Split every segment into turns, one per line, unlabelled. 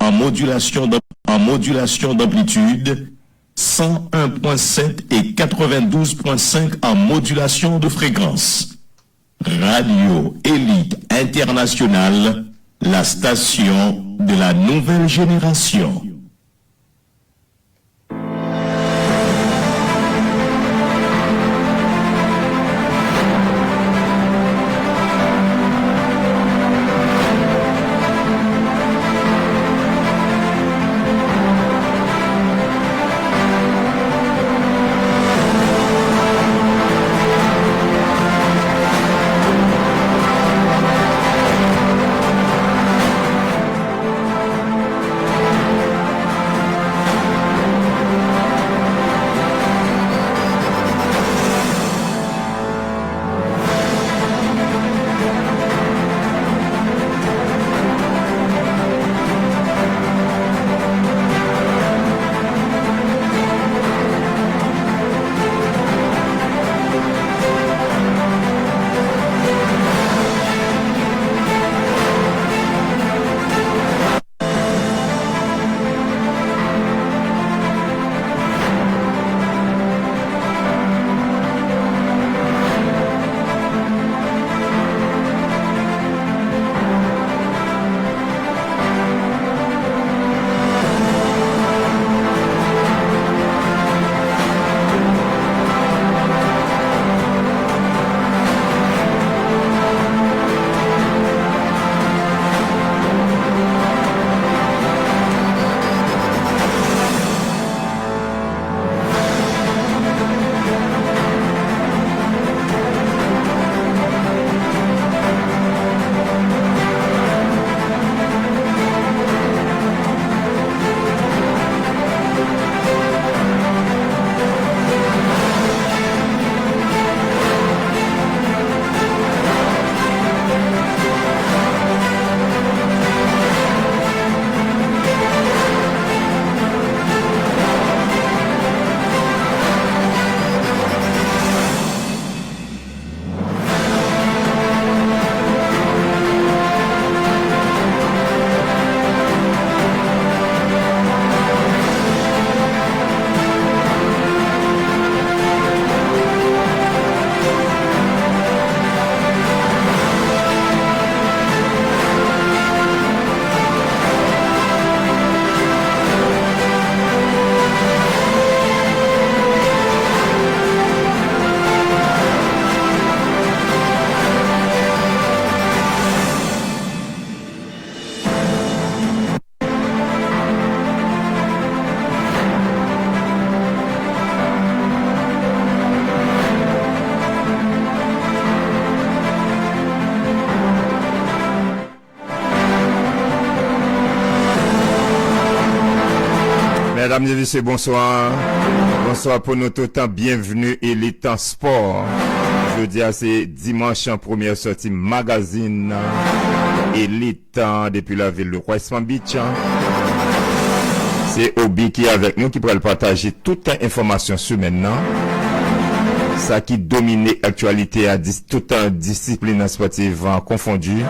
en modulation d'amplitude, 101.7 et 92.5 en modulation de fréquence. Radio Élite Internationale, la station de la nouvelle génération.
Mesdames et messieurs, bonsoir. Bonsoir pour nous tout le temps. Bienvenue Élite en sport. Jeudi, c'est dimanche en première sortie magazine Élite depuis la ville de West Palm Beach. C'est Obi qui est avec nous, qui pourra partager toute information sur maintenant. Ça qui domine l'actualité à toute discipline sportive confondue.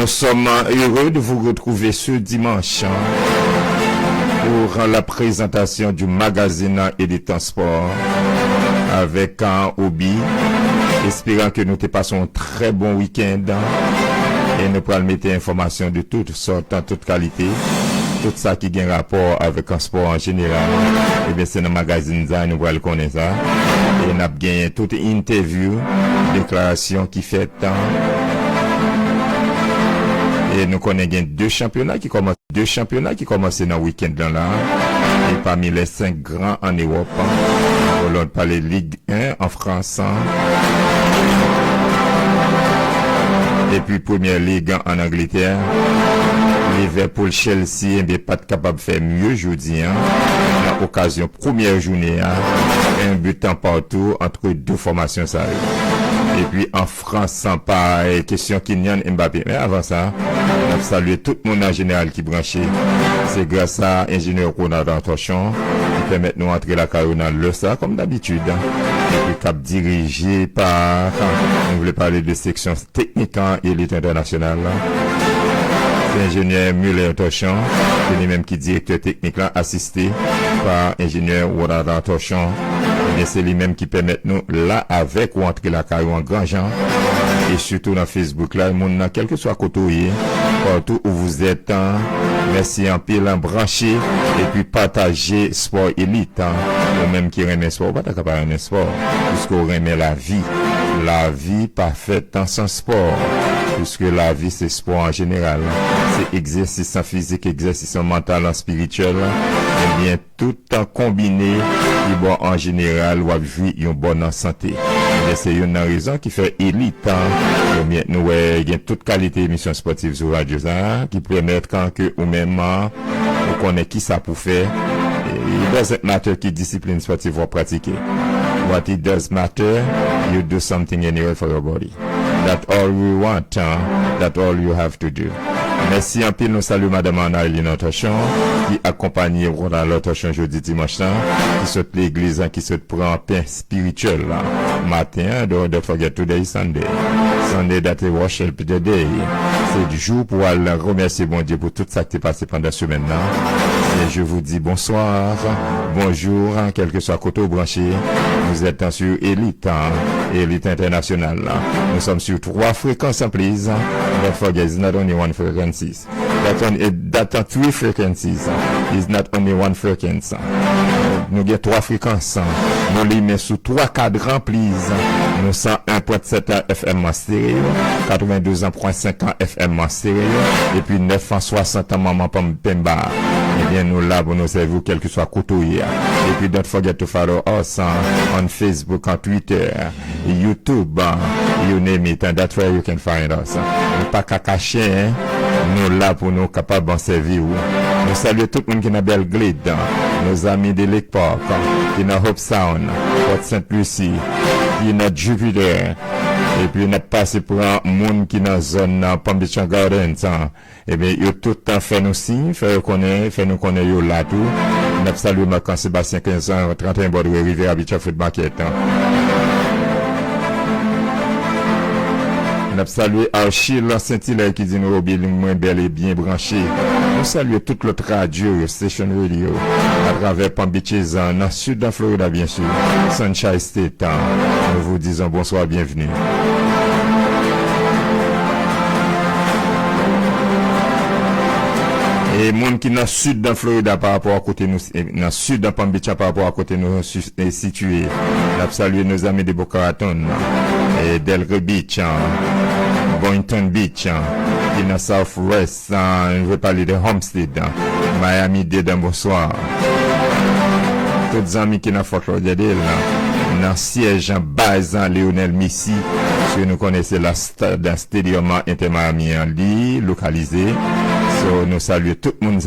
Nous sommes heureux de vous retrouver ce dimanche pour la présentation du magazine Élite en sport avec un hobby. Espérant que nous te passons un très bon week-end et nous pourrons mettre informations de toutes sortes, en toute qualité, tout ça qui a un rapport avec un sport en général. Et bien c'est dans le magazine ça, nous pourrons connaître ça. Et nous avons gagné toute interview, déclaration qui fait et nous connaissons deux championnats qui commencent dans le week-end là. Et parmi les 5 grands en Europe, on va parler Ligue 1 en France. Et puis Première Ligue en Angleterre. Liverpool, Chelsea, bien pas capable de faire mieux aujourd'hui. À l'occasion première journée, un but en partout entre deux formations ça. Et puis en France, sans pas question Kylian Mbappé. Mais avant ça, on a salué tout le monde en général qui branché. C'est grâce à ingénieur Ronald Antochon qui permet de nous entrer la carrière dans le ça comme d'habitude. et puis cap dirigé par, on voulait parler de section technique élite internationale. C'est ingénieur Muller Torchon, c'est lui-même qui est directeur technique là, assisté par ingénieur Wadada Torchon. Et c'est lui-même qui permet nous là avec ou entrer la carrière en grand genre. Et surtout dans Facebook là, mon quel que soit côté partout où vous êtes, merci en pile en branché et puis partager sport élite, ou même qui remet sport, pas capable remettre sport, puisqu'on remet la vie parfaite dans son sport, puisque la vie c'est sport en général, c'est exercice en physique, exercice en mental, en spirituel, et bien tout en combiné, et bon en général, ou vie une bonne santé. Et c'est une raison qui fait élite, bien nous avons toute qualité d'émission sportive sur Radio ça, qui permettent quand que ou même on connaît qui ça pour faire. It doesn't matter qui discipline sportive vous pratiquer. What it does matter, you do something anyway for your body. That's all we want, that's all you have to do. Merci en pile, nous saluons Madame Anna-Eline Torchon, qui accompagne Ronald Torchon jeudi dimanche, qui saute l'église, qui saute prend pain spirituel, matin, don't forget today is Sunday. Sunday that we worship the day. C'est du jour pour aller remercier bon Dieu pour tout ça qui est passé pendant la semaine là. Et je vous dis bonsoir, bonjour, quel que soit côté branché. Vous êtes sur Elite, Elite International. Nous sommes sur 3 fréquences en prise. Don't forget, it's not only one frequencies. That's 3 frequencies. It's not only one frequency. Nous avons 3 fréquences. Nous les mettons sous 3 cadrans prises. Nous 101.7 FM en stéréo, 92.5 FM en stéréo, et puis 960 en maman Pemba. Eh bien, nous là pour nous servir quel que soit côté. Et puis, don't forget to follow us on Facebook, on Twitter, YouTube, you name it, and that's where you can find us. Nous pas qu'à cacher, nous là pour nous capables d'en servir. Nous saluons tout le monde qui est dans Belgrade, nos amis de Lake Park, qui est dans Hope Sound, Port St. Lucie, qui est dans Jupiter, et puis nous passé pour un monde qui est dans la zone Palm Beach Gardens. Eh bien, il tout le temps fait nous signes, fait nous connaître là tout. Nous saluons Marc Sébastien 15 ans, 31 Bordeaux, Rivière Habitual Food Market. Nous avons salué Achille Saint-Hilaire qui dit nous moins belle et bien branché. Nous saluons toute l'autre radio, Station Radio, à travers Palm Beaches, dans le sud de Florida, bien sûr, Sunshine State. Nous vous disons bonsoir, bienvenue. Et monde qui dans le sud de Florida par rapport à côté nous, dans le sud de Palm Beach par rapport à côté nous situé. Nous avons salué nos amis de Boca Raton, et Delray Beach, Boynton Beach, qui dans Southwest, je vais parler de Homestead, Miami-Dade, bonsoir. Tous les amis qui dans Fort Lauderdale, dans le siège en base Lionel Messi, parce que nous connaissons la stadium Inter Miami en lit, localisé. So, nous saluons tout le monde,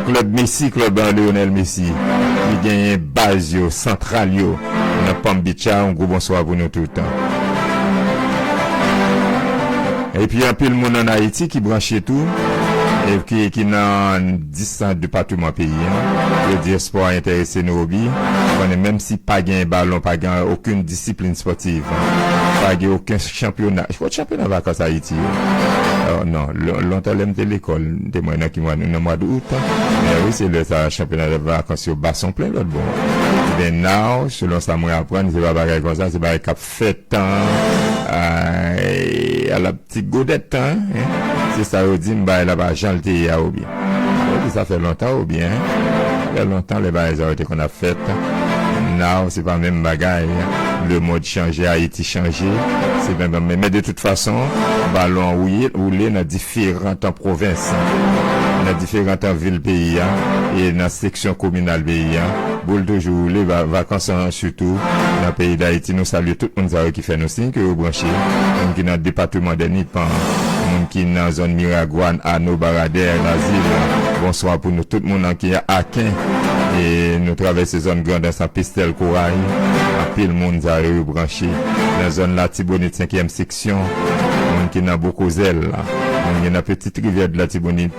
Club Messi, Club Lionel Messi, qui gagne base, central, dans Palm Beach, un gros bonsoir pour nous tout le temps. Et puis, un peu le monde en Haïti qui branche tout, et qui dans 10 départements pays, le diaspora intéressé nos hobbies, même si pas gain ballon, pas gain aucune discipline sportive, pas gain aucun championnat. Je crois que championnat vacances à Haïti. Non, longtemps l'aime de l'école, des mois qui dans le mois d'août. Mais oui, c'est le championnat de vacances au basson plein l'autre bon. Mais now, selon ça moi apprendre, c'est pas pareil comme ça, c'est pas cap fait à la petite godette, c'est ça au dit bah là-bas janté à ou bien. Ça fait longtemps ou bien. Ça fait longtemps les bails qu'on a fait. Now, c'est pas même bagaille. Le mode changé, Haïti changé. C'est même, mais de toute façon, ballon roulé dans différentes provinces, dans différentes villes pays, et dans section communale pays, boule toujours les vacances surtout dans le pays d'Haïti. Nous saluons tout le monde qui fait nos signes que vous branchez, qui dans le département de Nipan, qui dans la zone Miragouane, Anno, Baradère, l'asile. Bonsoir pour nous, tout le monde qui est à Quin, et nous traversons les zones grandes dans sa Pistel Corail, à pile monde à branché, dans la zone Latibonite 5e section, qui n'a beaucoup zèle là. Il y a une petite rivière de Latibonite,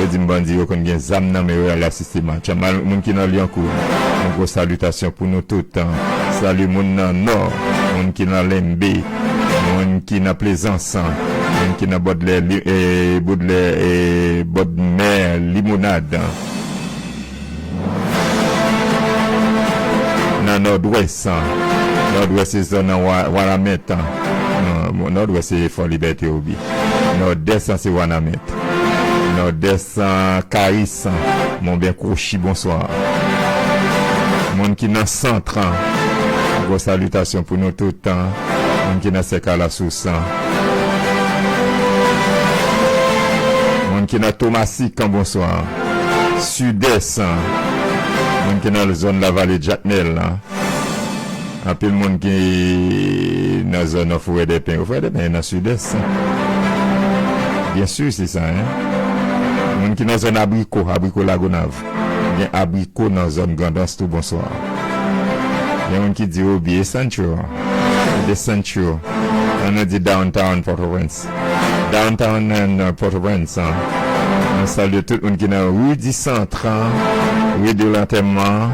je dis m'bandi qu'on gagne zam nan mais la système. Monde qui dans Liancourt. Une grosse salutation pour nous tous. Salut moun nan Nord, moun qui nan Lembe, moun qui nan Plaisance, moun qui nan Baudelaire et Bodmer Limonade. Dans Nord-Ouest, Nord-Ouest c'est zone Wanamet. Nord-Ouest c'est Fort Liberté Obi. Nord-Est c'est Wanamet. Nord-Est Caris, mon bien Kouchi, bonsoir. Moun qui dans centre, grosse salutation pour nous tout le temps. Moun qui dans Sekala Sousan. Moun qui dans Thomasik, bonsoir. Sud-Est, moun qui dans la zone de la vallée de Jacmel. Un peu le monde qui dans la zone de Fouet des Pins. Fouet des Pins dans le Sud-Est. Bien sûr, c'est ça, hein. Moun qui dans la zone Abricot Lagonave. Bien Abricot dans la zone Grandance, tout bonsoir. Il y a un qui dit Obi et Sancho. De Sancho. On a dit Downtown Port-au-Prince. Downtown Port-au-Prince. On salue tout le monde qui est dans rue du Centre, rue de l'Enterrement,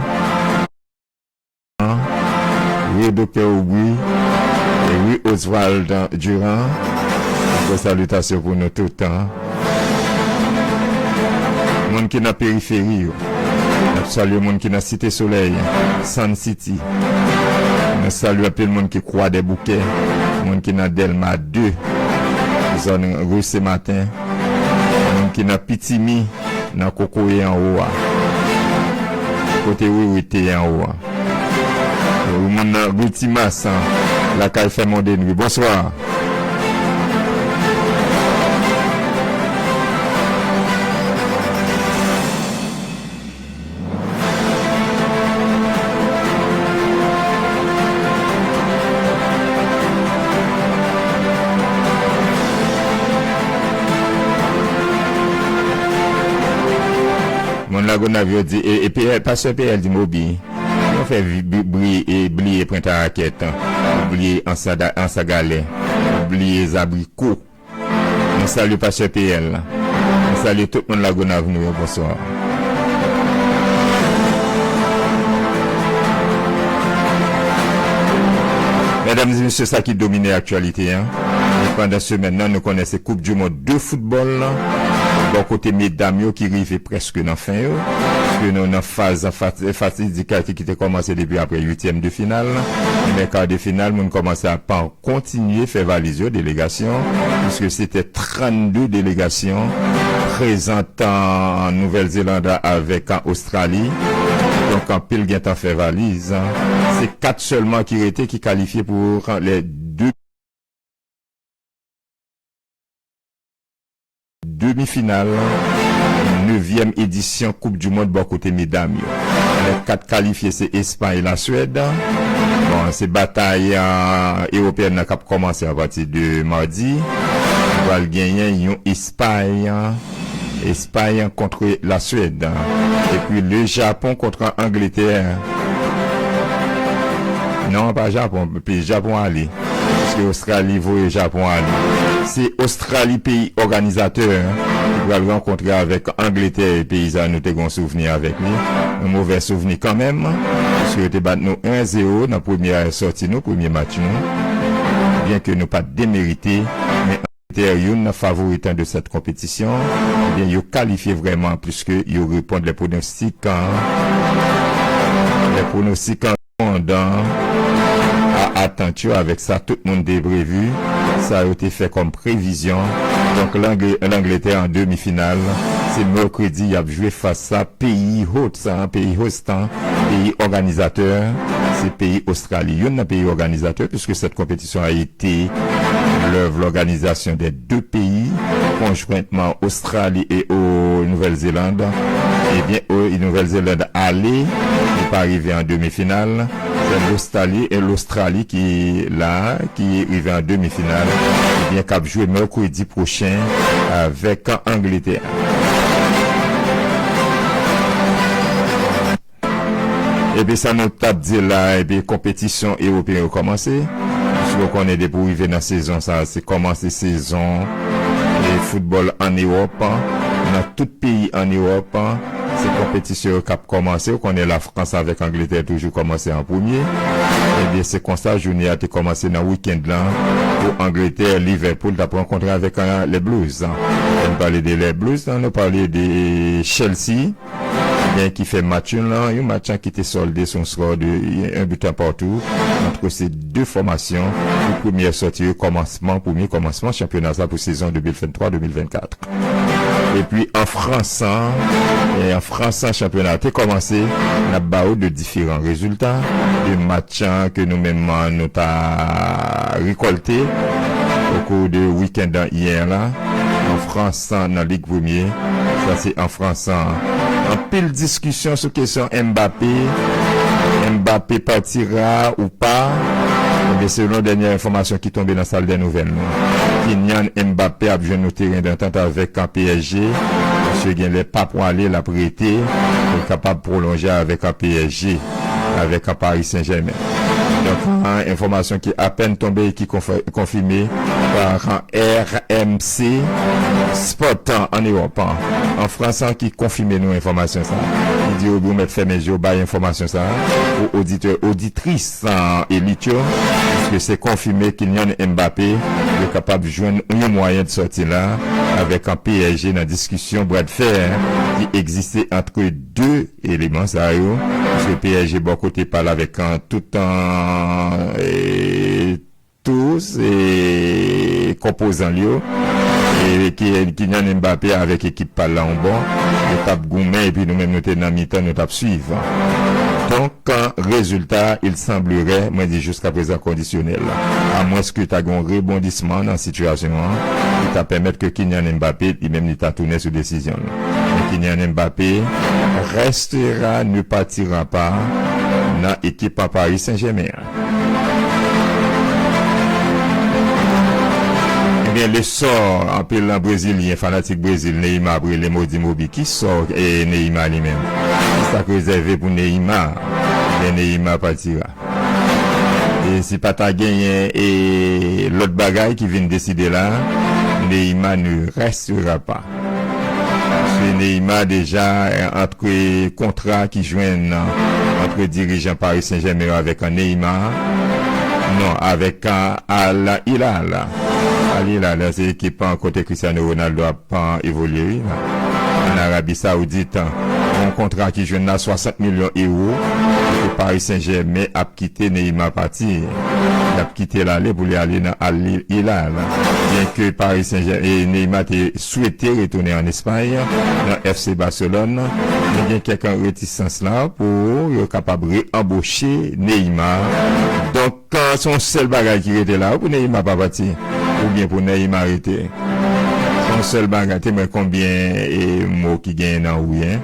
rue Docteur Oubri, et rue Oswald Durand. Une salutation pour nous tout le temps. Les gens qui sont dans la périphérie. Nous saluons les gens qui sont dans la Cité Soleil, Sun City. Nous saluons le monde qui croit des bouquets. Les gens qui sont dans Delma 2, zone rue ce matin. Les gens qui sont dans Pitimi, dans Cocoye en haut. Côté où était en haut. Les gens dans Goutimas, la caille fait mon nuit. Bonsoir. Lagonavio dit et pasteur PL dit Mobi on fait oublier printemps raquette, oublier en sagalais, oublier les abricots. On salue pasteur PL, on salue tout le monde Lagonavio. Bonsoir. Mesdames et messieurs, ça qui domine l'actualité, hein. Et pendant ce maintenant nous connaissons Coupe du Monde de football là. Bon côté mesdames qui arrivent presque dans fin parce que nous dans phase fatidique qui était commencé depuis après 8e de finale mais quart de finale nous commençait à pas continuer faire valiser délégation puisque c'était 32 délégations présentes en Nouvelle-Zélande avec en Australie. Donc en pile gain en fait valise, c'est 4 seulement qui étaient qui qualifiés pour les demi-finale, 9e édition Coupe du Monde bon côté mesdames. Les 4 qualifiés c'est Espagne et la Suède. Bon, ces batailles européennes qui ont commencé à partir de mardi. On va gagner Espagne contre la Suède. Et puis le Japon contre Angleterre. Non, pas Japon, puis Japon allé. Parce que Australie vaut et Japon allé. C'est Australie, pays organisateur, qui va le rencontrer avec Angleterre et paysans. Nous avons un souvenir avec lui. Un mauvais souvenir quand même. Parce que nous battu nous 1-0 dans la première sortie, nous, premier match, nous. Bien que nous pas démérité, mais Angleterre, favoritant de cette compétition, eh bien, ils qualifié vraiment, puisque ils répondent les pronostics, attention avec ça tout le monde est prévu, ça a été fait comme prévision. Donc l'Angleterre en demi-finale, c'est mercredi, il a joué face à pays hôte, pays hostant, pays organisateur, c'est pays Australie, un pays organisateur puisque cette compétition a été l'organisation des deux pays conjointement Australie et Nouvelle-Zélande. Et bien Nouvelle-Zélande allait n'est pas arrivé en demi-finale. C'est l'Australie qui est arrivé en demi-finale. Et bien qu'à jouer mercredi prochain avec Angleterre. Et bien ça nous tape dire là, et bien compétition européenne a commencé. Je qu'on est pour arriver dans la saison, ça c'est commencé saison et football en Europe, dans tout pays en Europe. C'est compétition qui a commencé, on est la France avec Angleterre toujours commencé en premier. Eh bien, c'est comme ça, journée a été commencé dans le week-end là, pour Angleterre, Liverpool, t'as rencontré avec les Blues. On parlait des Blues, on a parlé de Chelsea, bien qui fait match là, un match qui était soldé son score de un but partout entre ces deux formations. Le premier sortie premier commencement championnat pour saison 2023-2024. Et puis en France, championnat a commencé, on a baou de différents résultats, des matchs que nous-mêmes nous avons récoltés au cours du week-end hier là. En France, dans la Ligue Première, ça c'est en France. En pile discussion sur question Mbappé partira ou pas. Mais selon la dernière information qui tombait dans la salle des nouvelles, Kylian Mbappé a besoin de terrain d'entente avec un PSG. Monsieur Guinle pas pour aller la prêter, est capable de prolonger avec un PSG, avec un Paris Saint-Germain. Donc, information qui est à peine tombée et qui est confirmée par RMC Sport en Europe. En France, qui confirme nos informations ça. Il dit au bout mettre fermé yeux, bah information ça. Aux auditeurs, auditrices et litio, puisque c'est confirmé qu'il y a un Mbappé qui est capable de joindre un moyen de sortir là avec un PSG dans la discussion bras de fer qui existait entre deux éléments ça. Parce que PSG bon côté parle avec un tout en tous et composants liés et qui y a Mbappé avec équipe par là en bon et tape Goumet et puis nous-mêmes nous sommes dans mi-temps nous tape suivre. Donc résultat il semblerait moi dit jusqu'à présent conditionnel à moins que tu as un rebondissement dans la situation qui t'a permettre que Kylian Mbappé lui-même il t'a tourné sur décision mais Kylian Mbappé restera ne partira pas dans l'équipe à Paris Saint-Germain. Eh bien, le sort en pile brésilien, fanatique brésilien, Neymar, après les maudits Mobi, qui sort et Neymar lui-même. C'est ça que réservé pour Neymar. Et Neymar partira. Et si pas ta gagné et l'autre bagaille qui vient décider là, Neymar ne restera pas. Neymar déjà entre contrats qui joignent entre dirigeants Paris Saint-Germain avec un Neymar, non avec un Al Hilal. Al Hilal, c'est l'équipe en côté Cristiano Ronaldo a pas évolué en Arabie Saoudite. Un contrat qui joue à 60 millions d'euros. Et Paris Saint-Germain a quitté Neymar parti. Il a quitté l'aller pour aller dans Al Hilal. Bien que Paris Saint-Germain et Neymar ait souhaité retourner en Espagne, dans FC Barcelone, il y a quelques réticences là pour être capable de réembaucher Neymar. Donc, quand son seul bagage qui était là, pour Neymar pas parti, ou bien pour Neymar arrêter. Son seul bagage, mais combien de mots qui gagnent dans rien.